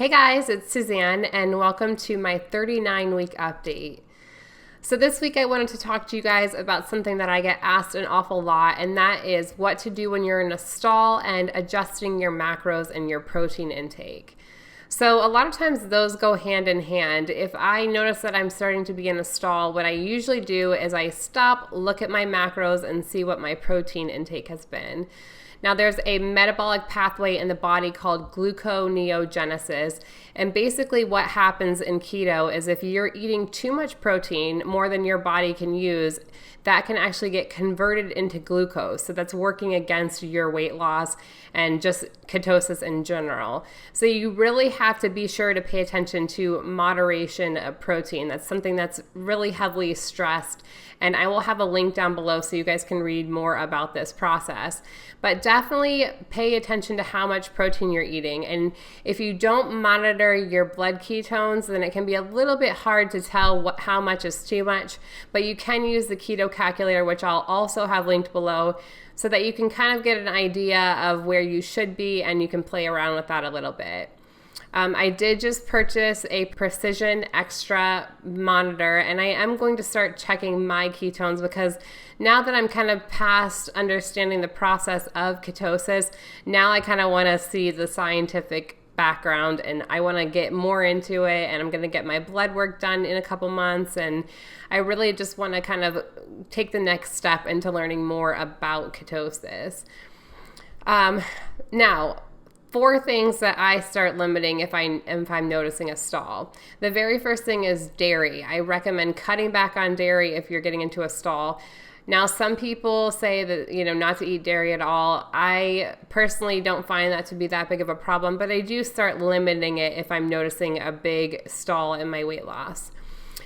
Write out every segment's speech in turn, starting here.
Hey guys, it's Suzanne and welcome to my 39-week update. So this week I wanted to talk to you guys about something that I get asked an awful lot, and that is what to do when you're in a stall and adjusting your macros and your protein intake. So a lot of times those go hand in hand. If I notice that I'm starting to be in a stall, what I usually do is I stop, look at my macros, and see what my protein intake has been. Now, there's a metabolic pathway in the body called gluconeogenesis, and basically what happens in keto is if you're eating too much protein, more than your body can use, that can actually get converted into glucose. So that's working against your weight loss and just ketosis in general. So you really have to be sure to pay attention to moderation of protein. That's something that's really heavily stressed. And I will have a link down below so you guys can read more about this process. But definitely pay attention to how much protein you're eating. And if you don't monitor your blood ketones, then it can be a little bit hard to tell how much is too much. But you can use the Keto Calculator, which I'll also have linked below, so that you can kind of get an idea of where you should be and you can play around with that a little bit. I did just purchase a Precision Extra monitor, and I am going to start checking my ketones because now that I'm kind of past understanding the process of ketosis, now I kind of want to see the scientific background and I want to get more into it, and I'm going to get my blood work done in a couple months, and I really just want to kind of take the next step into learning more about ketosis. Now, 4 things that I start limiting if I'm noticing a stall. The very first thing is dairy. I recommend cutting back on dairy if you're getting into a stall. Now, some people say that, not to eat dairy at all. I personally don't find that to be that big of a problem, but I do start limiting it if I'm noticing a big stall in my weight loss.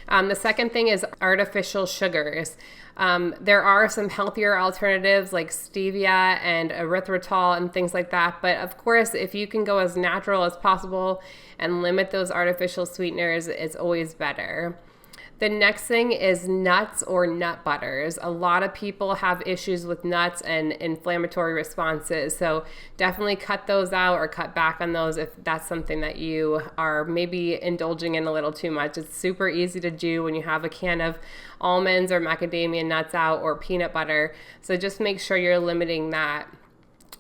The second thing is artificial sugars. There are some healthier alternatives like stevia and erythritol and things like that. But of course, if you can go as natural as possible and limit those artificial sweeteners, it's always better. The next thing is nuts or nut butters. A lot of people have issues with nuts and inflammatory responses. So definitely cut those out or cut back on those if that's something that you are maybe indulging in a little too much. It's super easy to do when you have a can of almonds or macadamia nuts out or peanut butter. So just make sure you're limiting that.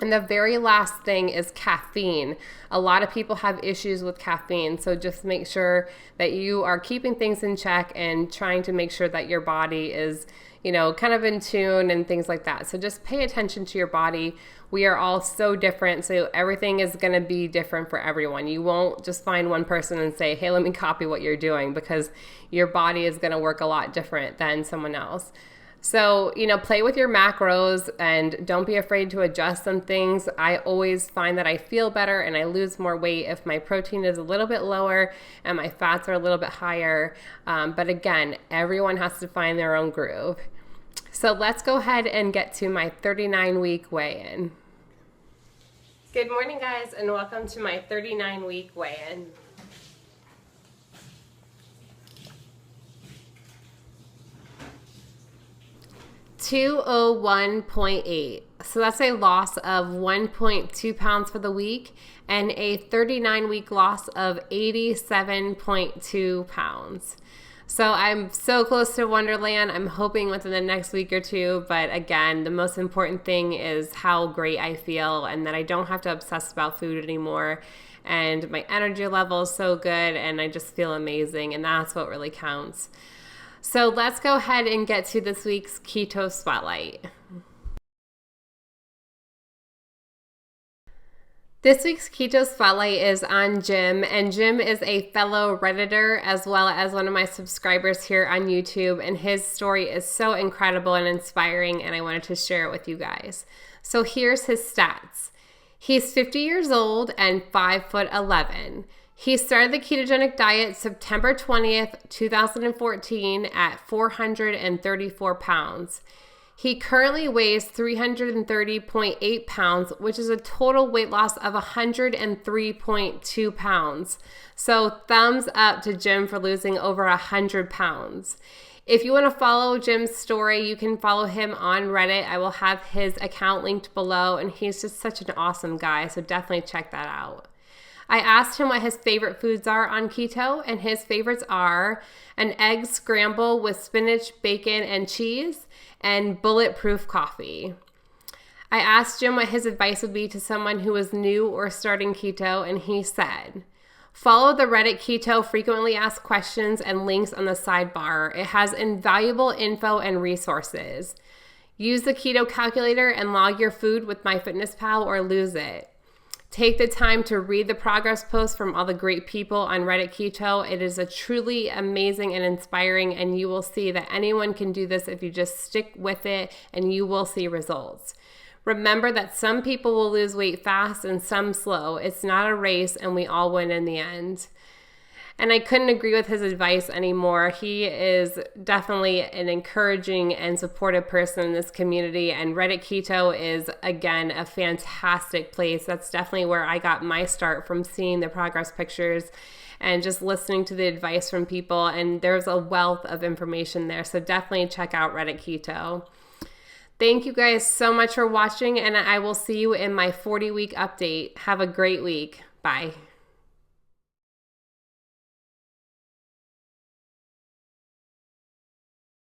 And the very last thing is caffeine. A lot of people have issues with caffeine, so just make sure that you are keeping things in check and trying to make sure that your body is, kind of in tune and things like that. So just pay attention to your body. We are all so different, so everything is going to be different for everyone. You won't just find one person and say, hey, let me copy what you're doing, because your body is going to work a lot different than someone else. So, play with your macros and don't be afraid to adjust some things. I always find that I feel better and I lose more weight if my protein is a little bit lower and my fats are a little bit higher. But again, everyone has to find their own groove. So let's go ahead and get to my 39-week weigh-in. Good morning, guys, and welcome to my 39-week weigh-in. 201.8. So that's a loss of 1.2 pounds for the week and a 39-week loss of 87.2 pounds. So I'm so close to Wonderland. I'm hoping within the next week or two. But again, the most important thing is how great I feel and that I don't have to obsess about food anymore. And my energy level is so good and I just feel amazing. And that's what really counts. So let's go ahead and get to this week's Keto Spotlight. This week's Keto Spotlight is on Jim, and Jim is a fellow Redditor as well as one of my subscribers here on YouTube, and his story is so incredible and inspiring, and I wanted to share it with you guys. So here's his stats. He's 50 years old and 5'11". He started the ketogenic diet September 20th, 2014 at 434 pounds. He currently weighs 330.8 pounds, which is a total weight loss of 103.2 pounds. So thumbs up to Jim for losing over 100 pounds. If you want to follow Jim's story, you can follow him on Reddit. I will have his account linked below, and he's just such an awesome guy, so definitely check that out. I asked him what his favorite foods are on keto, and his favorites are an egg scramble with spinach, bacon, and cheese, and bulletproof coffee. I asked Jim what his advice would be to someone who was new or starting keto, and he said, follow the Reddit Keto frequently asked questions and links on the sidebar. It has invaluable info and resources. Use the Keto Calculator and log your food with MyFitnessPal or lose it. Take the time to read the progress posts from all the great people on Reddit Keto. It is a truly amazing and inspiring, and you will see that anyone can do this if you just stick with it, and you will see results. Remember that some people will lose weight fast and some slow. It's not a race, and we all win in the end. And I couldn't agree with his advice anymore. He is definitely an encouraging and supportive person in this community, and Reddit Keto is, again, a fantastic place. That's definitely where I got my start, from seeing the progress pictures and just listening to the advice from people, and there's a wealth of information there, so definitely check out Reddit Keto. Thank you guys so much for watching, and I will see you in my 40-week update. Have a great week. Bye.